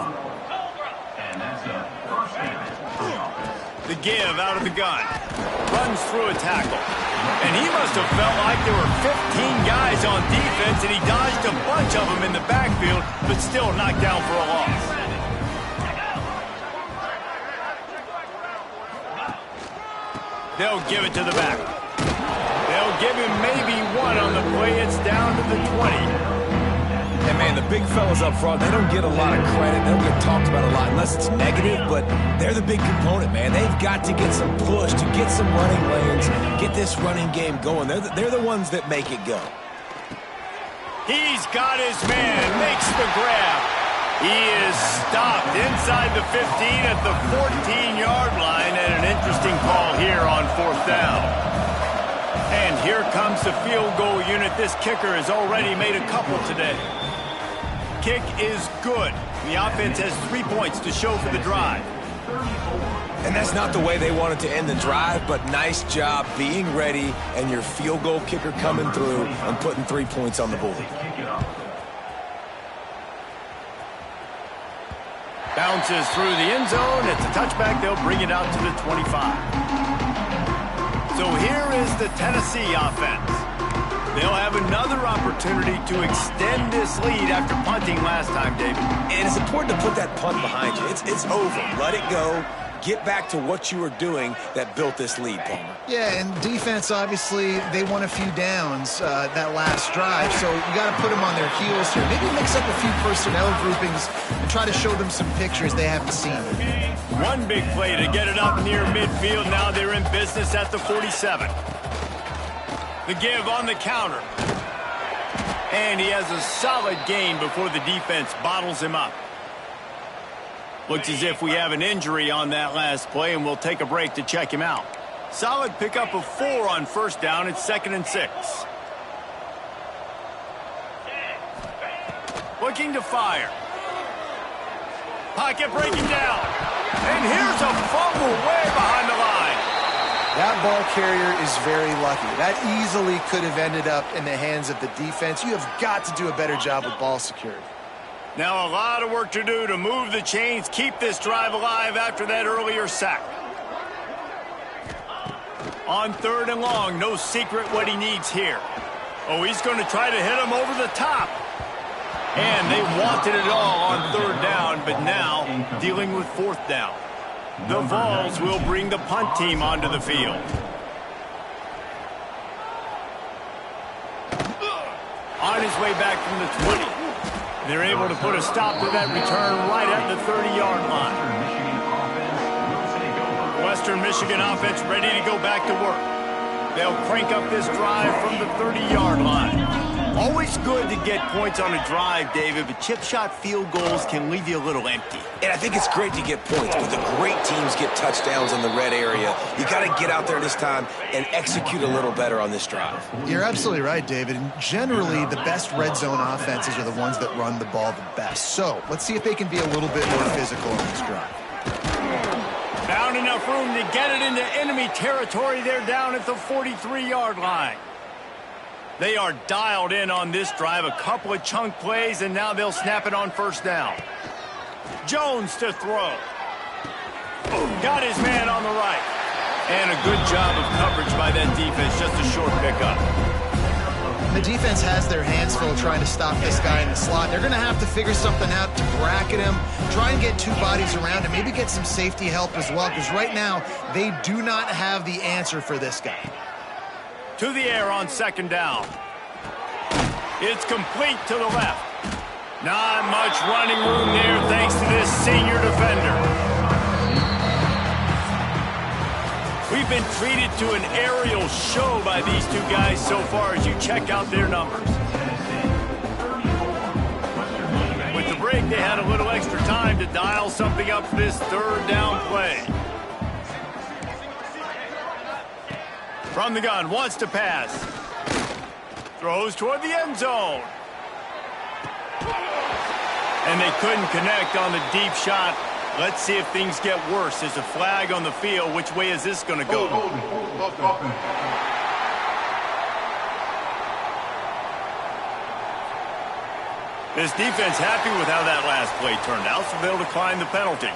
The give out of the gun. Runs through a tackle. And he must have felt like there were 15 guys on defense, and he dodged a bunch of them in the backfield, but still knocked down for a loss. They'll give it to the back. They'll give him maybe one on the play. It's down to the 20. And, man, the big fellas up front, they don't get a lot of credit. They don't get talked about a lot unless it's negative, but they're the big component, man. They've got to get some push, to get some running lanes, get this running game going. They're the ones that make it go. He's got his man, makes the grab. He is stopped inside the 15 at the 14-yard line, and an interesting call here on 4th down. And here comes the field goal unit. This kicker has already made a couple today. Kick is good. The offense has 3 points to show for the drive. And that's not the way they wanted to end the drive, but nice job being ready and your field goal kicker coming through and putting 3 points on the board. Bounces through the end zone. It's a touchback. They'll bring it out to the 25. So here is the Tennessee offense. They'll have another opportunity to extend this lead after punting last time, David. And it's important to put that punt behind you. It's over. Let it go. Get back to what you were doing that built this lead, Palmer. Yeah, and defense, obviously, they won a few downs that last drive, so you got to put them on their heels here. Maybe mix up a few personnel groupings and try to show them some pictures they haven't seen. One big play to get it up near midfield. Now they're in business at the 47. The give on the counter. And he has a solid gain before the defense bottles him up. Looks as if we have an injury on that last play, and we'll take a break to check him out. Solid pickup of 4 on first down. It's 2nd and 6. Looking to fire. Pocket breaking down. And here's a fumble way behind the line. That ball carrier is very lucky. That easily could have ended up in the hands of the defense. You have got to do a better job with ball security. Now a lot of work to do to move the chains, keep this drive alive after that earlier sack. On 3rd and long, no secret what he needs here. Oh, he's going to try to hit him over the top. And they wanted it all on 3rd down, but now dealing with 4th down. The Vols will bring the punt team onto the field. On his way back from the 20. They're able to put a stop to that return right at the 30-yard line. Western Michigan offense ready to go back to work. They'll crank up this drive from the 30-yard line. Always good to get points on a drive, David, but chip shot field goals can leave you a little empty. And I think it's great to get points, but the great teams get touchdowns in the red area. You got to get out there this time and execute a little better on this drive. You're absolutely right, David. And generally, the best red zone offenses are the ones that run the ball the best. So let's see if they can be a little bit more physical on this drive. Found enough room to get it into enemy territory. They're down at the 43-yard line. They are dialed in on this drive. A couple of chunk plays, and now they'll snap it on 1st down. Jones to throw. Got his man on the right. And a good job of coverage by that defense. Just a short pickup. The defense has their hands full trying to stop this guy in the slot. They're going to have to figure something out to bracket him, try and get 2 bodies around him, maybe get some safety help as well, because right now they do not have the answer for this guy. To the air on 2nd down. It's complete to the left. Not much running room there thanks to this senior defender. We've been treated to an aerial show by these 2 guys so far as you check out their numbers. With the break, they had a little extra time to dial something up for this 3rd down play. From the gun, wants to pass. Throws toward the end zone. And they couldn't connect on the deep shot. Let's see if things get worse. There's a flag on the field. Which way is this going to go? This defense happy with how that last play turned out, so they'll decline the penalty.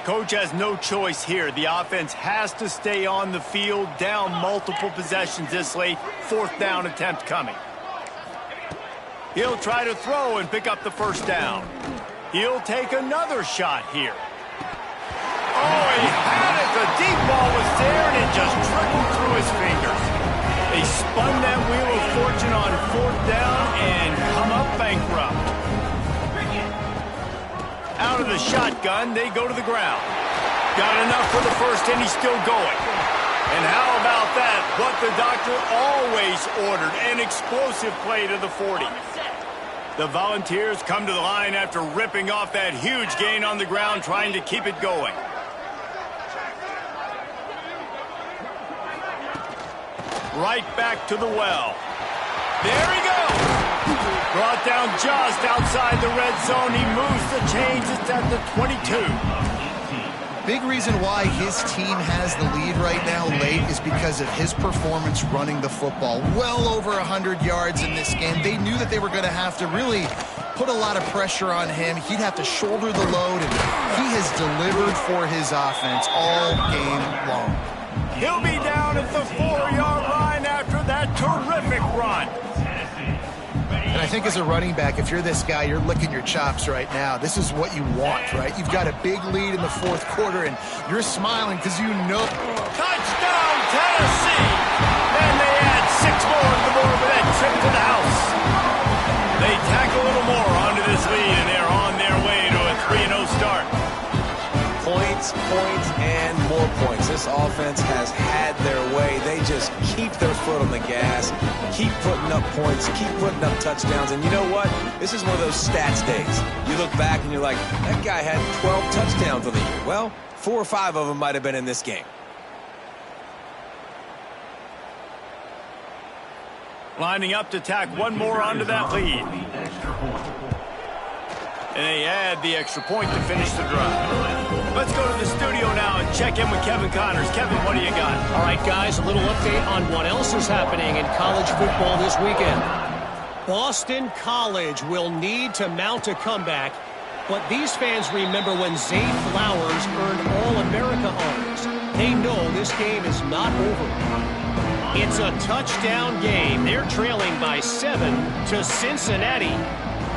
Coach has no choice here. The offense has to stay on the field, down multiple possessions this late. 4th down attempt coming. He'll try to throw and pick up the 1st down. He'll take another shot here. Oh, he had it. The deep ball was there, and it just trickled through his fingers. They spun that wheel of fortune on 4th down and come up bankrupt. Out of the shotgun, they go to the ground. Got enough for the 1st, and he's still going. And how about that? What the doctor always ordered, an explosive play to the 40. The Volunteers come to the line after ripping off that huge gain on the ground, trying to keep it going. Right back to the well. There he goes. Brought down just outside the red zone. He moves the chains. It's at the 22. Big reason why his team has the lead right now late is because of his performance running the football. Well over 100 yards in this game. They knew that they were going to have to really put a lot of pressure on him. He'd have to shoulder the load, and he has delivered for his offense all game long. He'll be down at the 4-yard line after that terrific run. And I think as a running back, if you're this guy, you're licking your chops right now. This is what you want, right? You've got a big lead in the fourth quarter, and you're smiling because you know. Touchdown, Tennessee! And they add 6 more to the board with that trip to the house. They tack a little more onto this lead, and they're on their way to a 3-0 start. Points, points, and more points. This offense has had their way. They just keep their foot on the gas, keep putting up points, keep putting up touchdowns. And you know what? This is one of those stats days. You look back and you're like, that guy had 12 touchdowns on the year. Well, 4 or 5 of them might have been in this game. Lining up to tack one more onto that lead. And they add the extra point to finish the drive. Let's go to the studio now and check in with Kevin Connors. Kevin, what do you got? All right, guys, a little update on what else is happening in college football this weekend. Boston College will need to mount a comeback, but these fans remember when Zay Flowers earned All-America honors. They know this game is not over. It's a touchdown game. They're trailing by 7 to Cincinnati.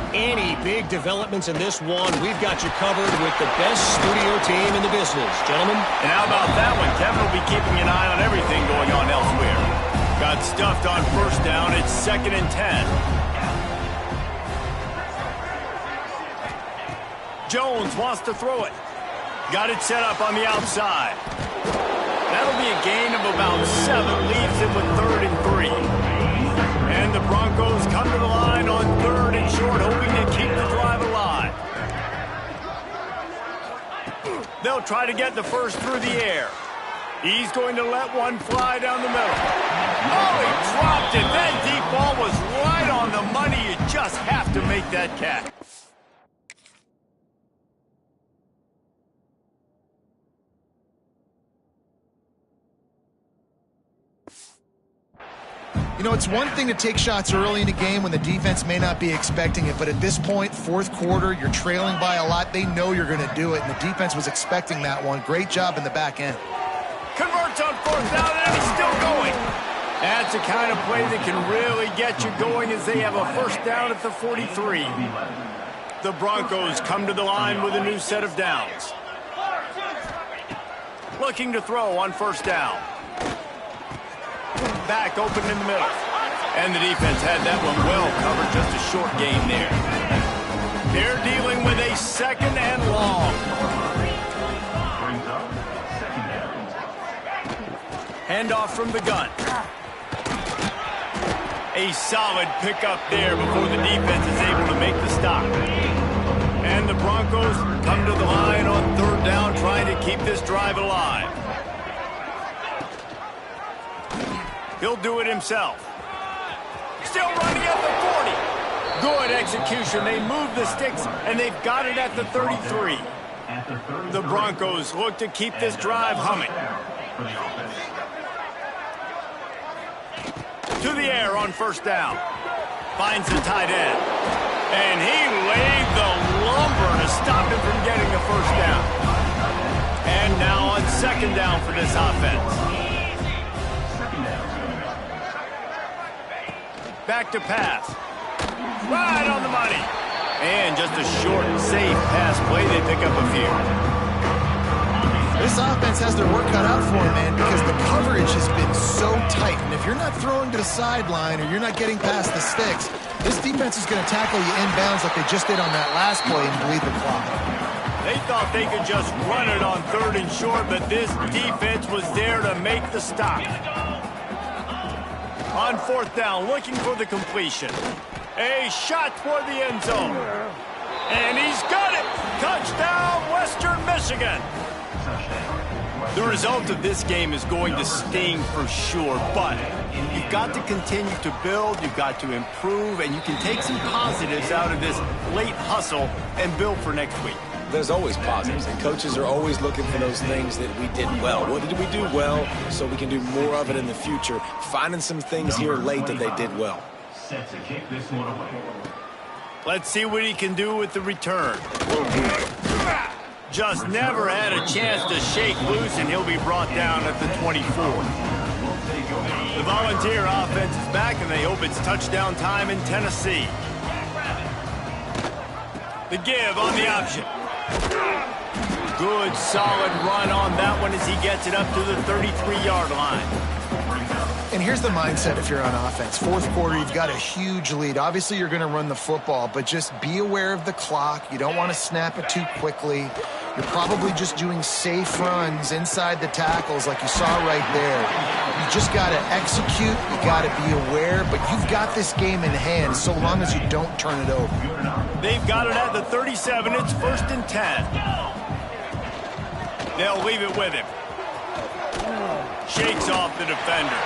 Any big developments in this one, we've got you covered with the best studio team in the business, gentlemen. And how about that one? Kevin will be keeping an eye on everything going on elsewhere. Got stuffed on first down. It's 2nd and 10. Jones wants to throw it. Got it set up on the outside. That'll be a gain of about 7. Leaves him with 3rd and 3. And the Broncos come to the line on 3rd and short, hoping to keep the drive alive. They'll try to get the first through the air. He's going to let one fly down the middle. Oh, he dropped it. That deep ball was right on the money. You just have to make that catch. You know, it's one thing to take shots early in the game when the defense may not be expecting it, but at this point, fourth quarter, you're trailing by a lot. They know you're going to do it, and the defense was expecting that one. Great job in the back end. Converts on 4th down, and he's still going. That's the kind of play that can really get you going as they have a first down at the 43. The Broncos come to the line with a new set of downs. Looking to throw on first down. Back open in the middle. And the defense had that one well covered. Just a short gain there. They're dealing with a 2nd and long. Handoff from the gun. A solid pickup there before the defense is able to make the stop. And the Broncos come to the line on 3rd down, trying to keep this drive alive. He'll do it himself. Still running at the 40. Good execution. They move the sticks, and they've got it at the 33. The Broncos look to keep this drive humming. To the air on first down. Finds the tight end. And he laid the lumber to stop him from getting the first down. And now on 2nd down for this offense. Back to pass. Right on the money. And just a short, safe pass play. They pick up a few. This offense has their work cut out for them, man, because the coverage has been so tight. And if you're not throwing to the sideline or you're not getting past the sticks, this defense is going to tackle you inbounds like they just did on that last play and bleed the clock. They thought they could just run it on 3rd and short, but this defense was there to make the stop. On 4th down, looking for the completion. A shot toward the end zone. And he's got it! Touchdown, Western Michigan! The result of this game is going to sting for sure, but you've got to continue to build, you've got to improve, and you can take some positives out of this late hustle and build for next week. There's always positives, and coaches are always looking for those things that we did well. What did we do well so we can do more of it in the future? Finding some things here late that they did well. Set to kick this one away. Let's see what he can do with the return. Just never had a chance to shake loose, and he'll be brought down at the 24. The Volunteer offense is back, and they hope it's touchdown time in Tennessee. The give on the option. Good, solid run on that one as he gets it up to the 33-yard line. And here's the mindset if you're on offense. Fourth quarter, you've got a huge lead. Obviously, you're going to run the football, but just be aware of the clock. You don't want to snap it too quickly. You're probably just doing safe runs inside the tackles like you saw right there. You just got to execute. You got to be aware, but you've got this game in hand so long as you don't turn it over. They've got it at the 37. It's 1st and 10. They'll leave it with him. Shakes off the defender.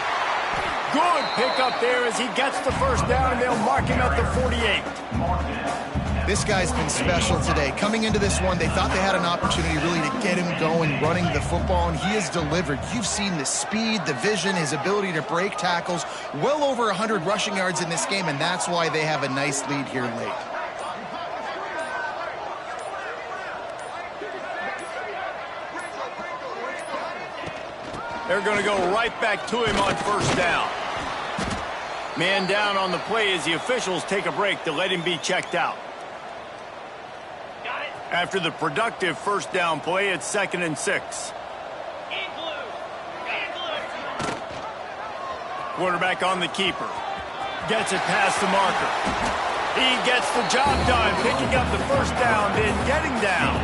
Good pickup there as he gets the first down, and they'll mark him at the 48. This guy's been special today. Coming into this one, they thought they had an opportunity really to get him going, running the football, and he has delivered. You've seen the speed, the vision, his ability to break tackles. Well over 100 rushing yards in this game, and that's why they have a nice lead here late. They're going to go right back to him on first down. Man down on the play as the officials take a break to let him be checked out. After the productive first down play, it's 2nd and 6. Quarterback on the keeper. Gets it past the marker. He gets the job done, picking up the first down, then getting down.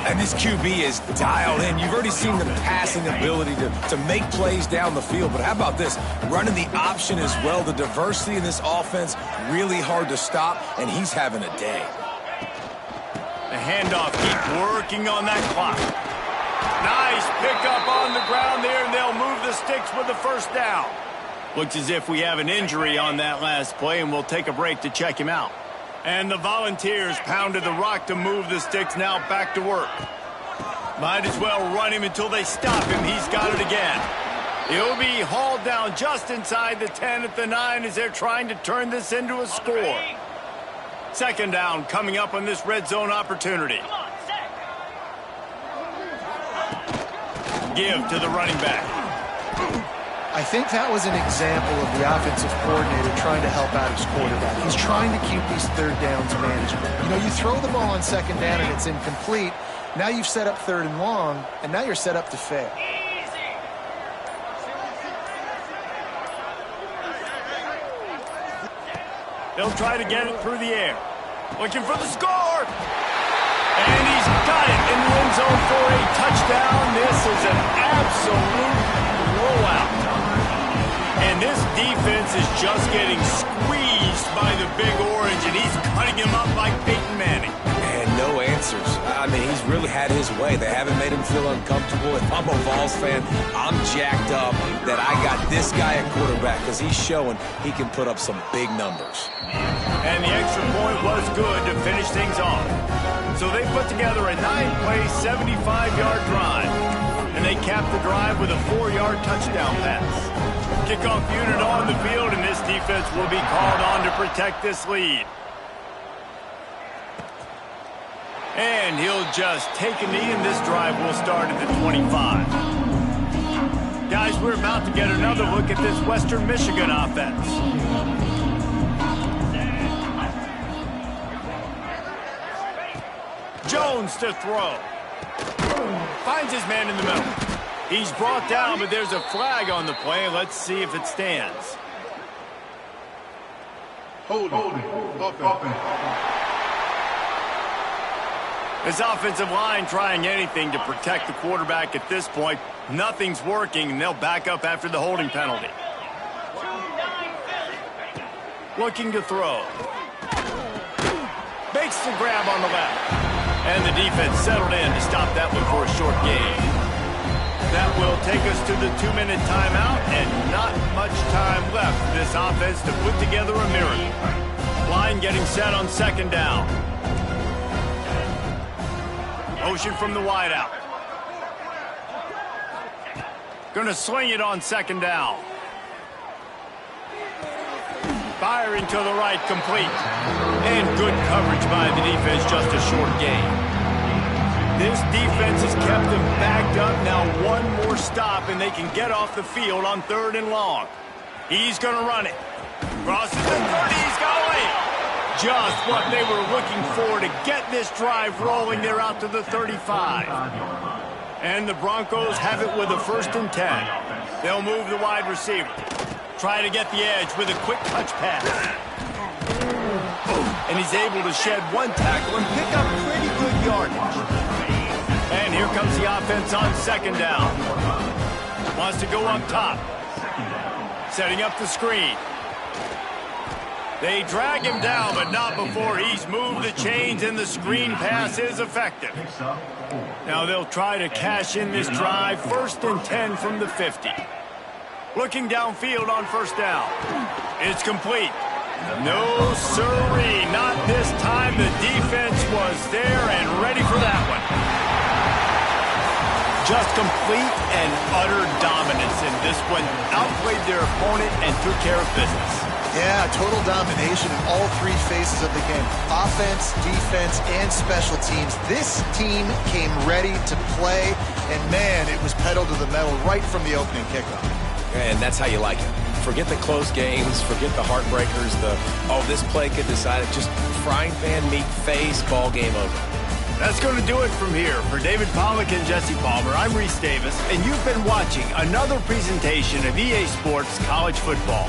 And this QB is dialed in. You've already seen the passing ability to make plays down the field. But how about this? Running the option as well. The diversity in this offense, really hard to stop, and he's having a day. The handoff, keep working on that clock. Nice pickup on the ground there, and they'll move the sticks with the first down. Looks as if we have an injury on that last play, and we'll take a break to check him out. And the Volunteers pounded the rock to move the sticks, now back to work. Might as well run him until they stop him. He's got it again. He'll be hauled down just inside the 10 at the 9 as they're trying to turn this into a score. 2nd down coming up on this red zone opportunity. Give to the running back. I think that was an example of the offensive coordinator trying to help out his quarterback. He's trying to keep these third downs manageable. You know, you throw the ball on 2nd down and it's incomplete. Now you've set up 3rd and long, and now you're set up to fail. They'll try to get it through the air. Looking for the score. And he's got it in the end zone for a touchdown. This is an absolute blowout. And this defense is just getting squeezed by the Big Orange, and he's cutting him up like Peyton Manning. And no answers. I mean, he's really had his way. They haven't made him feel uncomfortable. If I'm a Vols fan, I'm jacked up that I got this guy at quarterback because he's showing he can put up some big numbers. And the extra point was good to finish things off. So they put together a 9-play, 75-yard drive. And they capped the drive with a 4-yard touchdown pass. Kickoff unit on the field, and this defense will be called on to protect this lead. And he'll just take a knee, and this drive will start at the 25. Guys, we're about to get another look at this Western Michigan offense. Jones to throw. Finds his man in the middle. He's brought down, but there's a flag on the play. Let's see if it stands. Hold it. This offensive line trying anything to protect the quarterback at this point. Nothing's working, and they'll back up after the holding penalty. Looking to throw. Makes the grab on the left. And the defense settled in to stop that one for a short gain. That will take us to the 2-minute timeout, and not much time left for this offense to put together a miracle. Line getting set on 2nd down. Motion from the wideout. Gonna swing it on 2nd down. Firing to the right, complete. And good coverage by the defense, just a short gain. This defense has kept them backed up. Now one more stop, and they can get off the field on 3rd and long. He's going to run it. Crosses the 30. He's got away. just what they were looking for to get this drive rolling. They're out to the 35. And the Broncos have it with a 1st and 10. They'll move the wide receiver. Try to get the edge with a quick touch pass. And he's able to shed one tackle and pick up pretty good yardage. And here comes the offense on 2nd down. Wants to go up top. Setting up the screen. They drag him down, but not before he's moved the chains and the screen pass is effective. Now they'll try to cash in this drive. 1st and 10 from the 50. Looking downfield on 1st down. It's complete. No, sirree, not this time. The defense was there and ready for that one. Just complete and utter dominance in this one. Outplayed their opponent and took care of business. Yeah, total domination in all 3 phases of the game. Offense, defense, and special teams. This team came ready to play, and man, it was pedal to the metal right from the opening kickoff. And that's how you like it. Forget the close games, forget the heartbreakers, this play could decide it. Just frying pan meat face, ball game over. That's going to do it from here. For David Pollack and Jesse Palmer, I'm Reese Davis, and you've been watching another presentation of EA Sports College Football.